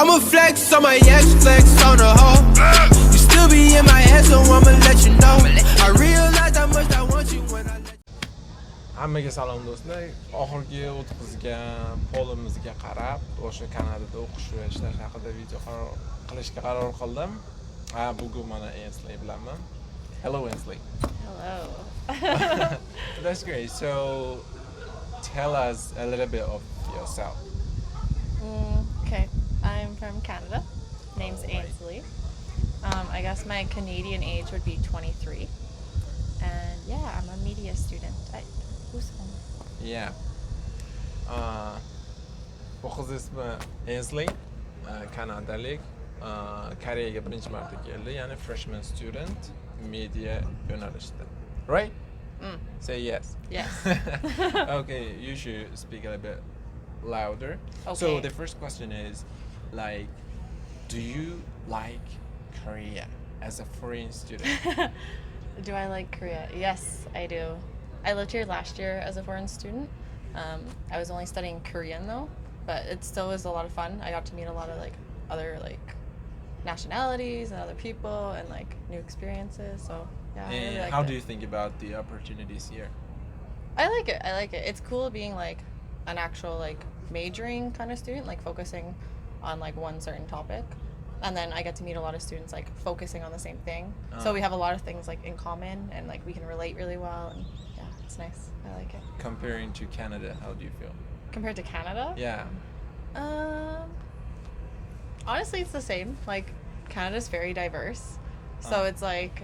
I'ma flex on my ex, flex on the hoe. You still be in my head, so I'ma let you know. I realize how much I want you when I let you. Hammaga salom do'stlar. Oxirgi o'tkazgan polimizga qarab, o'sha Kanadada o'qish va ishlash haqida video qilishga qaror qildim. Bugun mana Ainsley bilanman. Hello Ainsley. Hello. That's great. So tell us a little bit of yourself. Okay, I'm from Canada. Name's Ainsley. I guess my Canadian age would be 23. And yeah, I'm a media student. Who's home? Yeah. Bu qiz ismi Ainsley, Kanadalik. Koreyaga birinchi marta keldi, ya'ni freshman student, media yo'nalishida. Right? Say yes. Yes. Okay, you should speak a little bit louder. Okay. So the first question is, like, do you like Korea as a foreign student? Do I like Korea? Yes, I do. I lived here last year as a foreign student. I was only studying Korean though, but it still was a lot of fun. I got to meet a lot of like other like nationalities and other people and like new experiences. So yeah, I really liked How it. do you think about the opportunities here? I like it. I like it. It's cool being like an actual like majoring kind of student, like focusing on like one certain topic. And then I get to meet a lot of students like focusing on the same thing. So we have a lot of things like in common and like we can relate really well and yeah, it's nice. I like it. Comparing to Canada, how do you feel? Compared to Canada? Yeah. Honestly, it's the same. Like Canada's very diverse. So it's like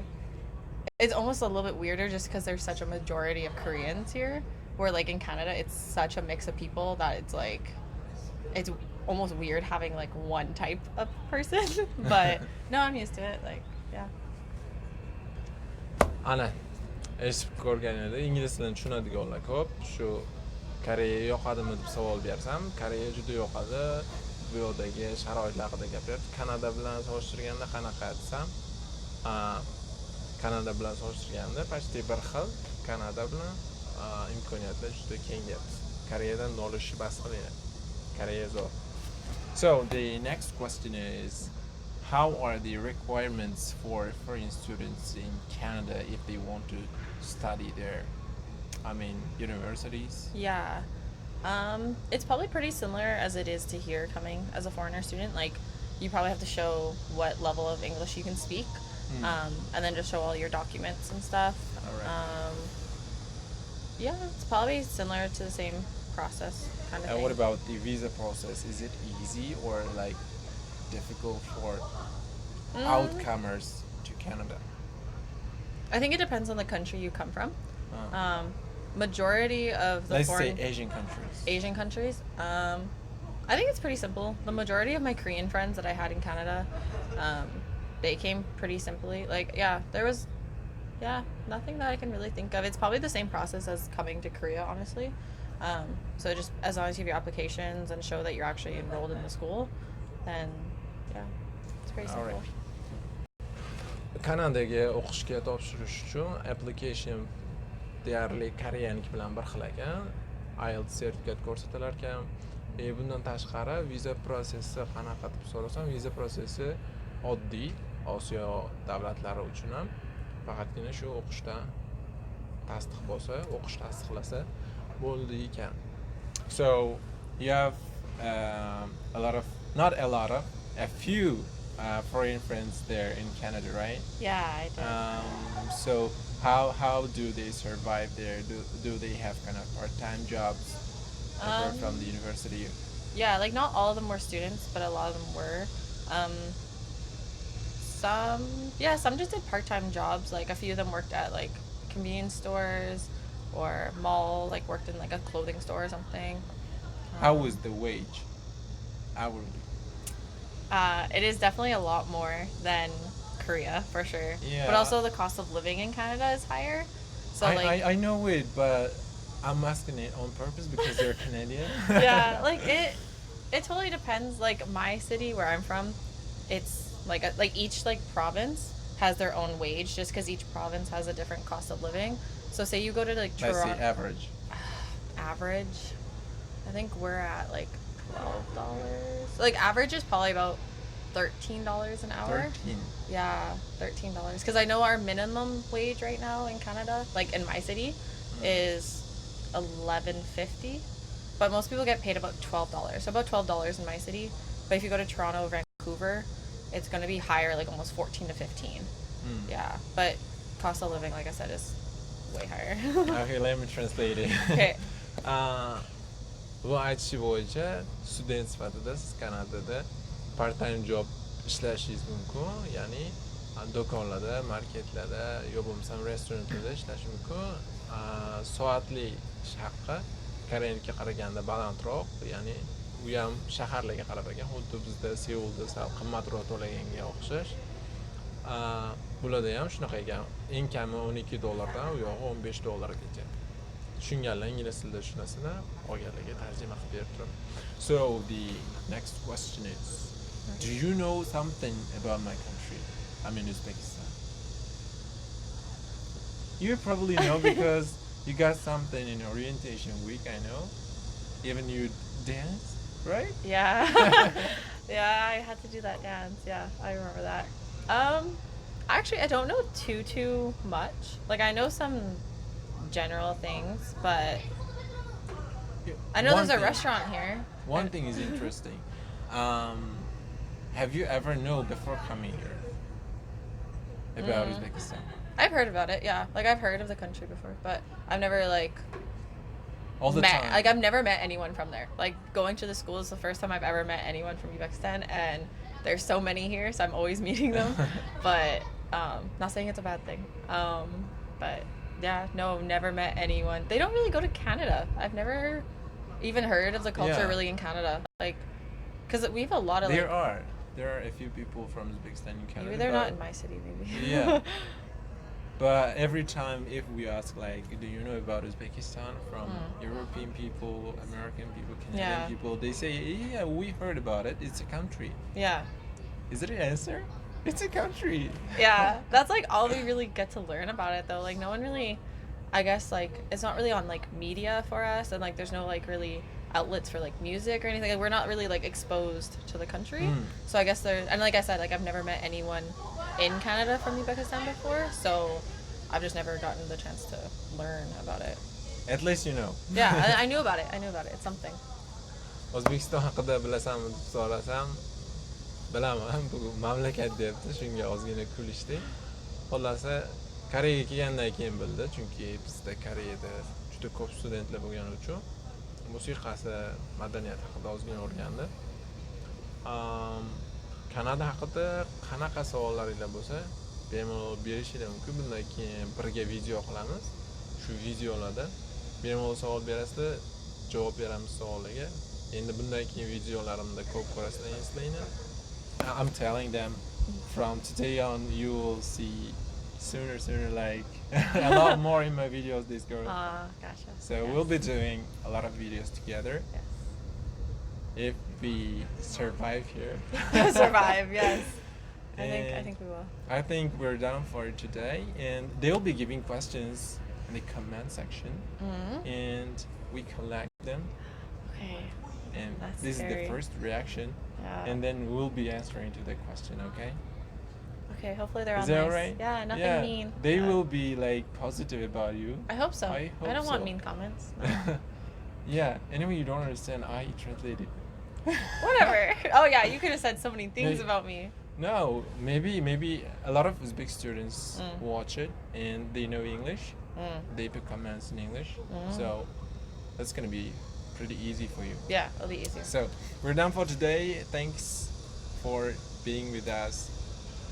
it's almost a little bit weirder just because there's such a majority of Koreans here. Where like in Canada, it's such a mix of people that it's like it's almost weird having like one type of person. But no, I'm used to it. Like yeah. Ana eshitib ko'rganingizda ingliz tilini tushunadiganlar ko'p. Shu Koreya yoqadimi deb savol bersam, Koreya juda yoqadi. Bu yerdagi sharoitlar haqida gapiryapti. Kanada bilan solishtirganda qanaqa desam, Kanada bilan solishtirganda почти bir xil. Kanada bilan imkoniyatlar juda keng deyapti. Koreyadan nolishi bas qiladi. Koreya zo'r. So the next question is, how are the requirements for foreign students in Canada if they want to study there? I mean, universities? Yeah. It's probably pretty similar as it is to here coming as a foreigner student. Like, you probably have to show what level of English you can speak, and then just show all your documents and stuff. All right. Yeah, it's probably similar to the same process kind of thing. And what about the visa process? Is it easy or like difficult for outcomers to Canada? I think it depends on the country you come from. Majority of the Let's foreign say Asian countries. I think it's pretty simple. The majority of my Korean friends that I had in Canada, they came pretty simply. Like, yeah, there was, nothing that I can really think of. It's probably the same process as coming to Korea, honestly. So just as long as you have your applications and show that you're actually enrolled in the school, then yeah, it's pretty simple. Alright. Kanadaga o'qishga topshirish uchun application deyarli Koreyaniki bilan bir xil ekan. IELTS sertifikat ko'rsatilar ekan. Bundan tashqari viza prosessi qanaqa deb so'rasam, viza prosessi oddiy Osiyo davlatlari uchun ham faqatgina shu o'qishdan tasdiq bo'lsa, o'qish tasdiqlasa bo'ldi ekan. So you have a few foreign friends there in Canada, right? Yeah, I did. So how do they survive there? Do they have kind of part-time jobs apart from the university? Yeah, like not all of them were students, but a lot of them were. Some just did part-time jobs. Like a few of them worked at like convenience stores or mall, like worked in like a clothing store or something. How was the wage? Hourly? It is definitely a lot more than Korea for sure. Yeah. But also the cost of living in Canada is higher. So I know it, but I'm asking it on purpose because you're Canadian. Yeah, like it totally depends. Like my city where I'm from, it's like each like province has their own wage just because each province has a different cost of living. So say you go to like Toronto. Let's say average. Average. I think we're at like $12. Like average is probably about $13 an hour. 13. Yeah, $13. Because I know our minimum wage right now in Canada, like in my city, is $11.50. But most people get paid about $12. So about $12 in my city. But if you go to Toronto or Vancouver, it's going to be higher, like almost 14 to 15. Yeah, but cost of living, like I said, is way higher. Okay, let me translate it. Okay. Bu aytishi bo'yicha student sifatida siz Kanadada part time job ishlashingiz mumkin, ya'ni do'konlarda, marketlarda yo bo'lmasam restorantlarda ishlash mumkin. Soatli ish haqqi Koreyaga qaraganda balandroq, ya'ni u ham shaharlarga qarab ekan, xuddi bizda Seulda sal qimmatroq to'laganga o'xshash. Bularda ham shunaqa ekan, eng kami $12 u yog'i $15gacha. Tushunganlar ingliz tilida tushunasizlar, olganlarga tarjima qilib berib turaman. So the next question is, do you know something about my country? I mean Uzbekistan. You probably know because you got something in orientation week, I know. Even you dance, right? Yeah. Yeah, I had to do that dance. Yeah, I remember that. Actually, I don't know too much. Like, I know some general things, but I know there's a restaurant here. One thing is interesting. Have you ever known before coming here about Uzbekistan? I've heard about it, yeah. Like, I've heard of the country before, but I've never, like, All the time. Like, I've never met anyone from there. Like, going to the school is the first time I've ever met anyone from Uzbekistan, and there's so many here, so I'm always meeting them. But, not saying it's a bad thing. But, yeah, no, never met anyone. They don't really go to Canada. I've never even heard of the culture really in Canada. Like, because we have a lot of, There are a few people from Uzbekistan in Canada. maybe they're not in my city, maybe. Yeah. But every time if we ask, like, do you know about Uzbekistan from European people, American people, Canadian people, they say, yeah, we heard about it. It's a country. Yeah. Is it an answer? It's a country. Yeah, that's like all we really get to learn about it though. Like no one really, I guess like it's not really on like media for us, and like there's no like really outlets for like music or anything. Like, we're not really like exposed to the country. So I guess and like I said, like I've never met anyone in Canada from Uzbekistan before, so I've just never gotten the chance to learn about it. At least you know. Yeah, I knew about it. It's something. O'zbekiston haqida bilasanmi deb so'rasam, bilaman, bu mamlakat debdi, shunga ozgina kulishdi. Xohlasa Koreyaga kelgandan keyin bildi, chunki bizda Koreyada juda ko'p studentlar bo'lgani uchun musiqasi, madaniyat haqida ozgina o'rgandi. Kanada haqida qanaqa savollaringiz bo'lsa, bemalol berishingiz mumkin. Bundan keyin birga video qilamiz. Shu videolarda bemalol savol berasizlar, javob beramiz savollarga. Endi bundan keyin videolarimda ko'p ko'rasizlar eslayni. I'm telling them from today on you will see sooner like a lot more in my videos, this girl. Gotcha. So we'll be doing a lot of videos together. Yes. If we survive here. Survive, yes. I think we will. I think we're done for today, and they'll be giving questions in the comment section, and we collect them. Okay. And That's this scary. is the first reaction, and then we'll be answering to the question. Okay? Okay. Hopefully they're all Is that nice. alright? Yeah. Nothing mean. They will be like positive about you. I hope so. I hope don't want so. mean comments. Yeah. Anyway, you don't understand. I translated. Whatever. Oh yeah, you could have said so many things Maybe- about me. No, maybe a lot of Uzbek students watch it and they know English. They put comments in English, so that's gonna be pretty easy for you. Yeah, it'll be easier. So we're done for today. Thanks for being with us.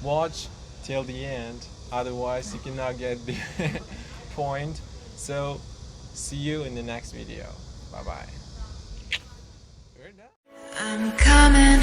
Watch till the end, otherwise you cannot get the point. So see you in the next video. Bye bye. We're done. I'm coming.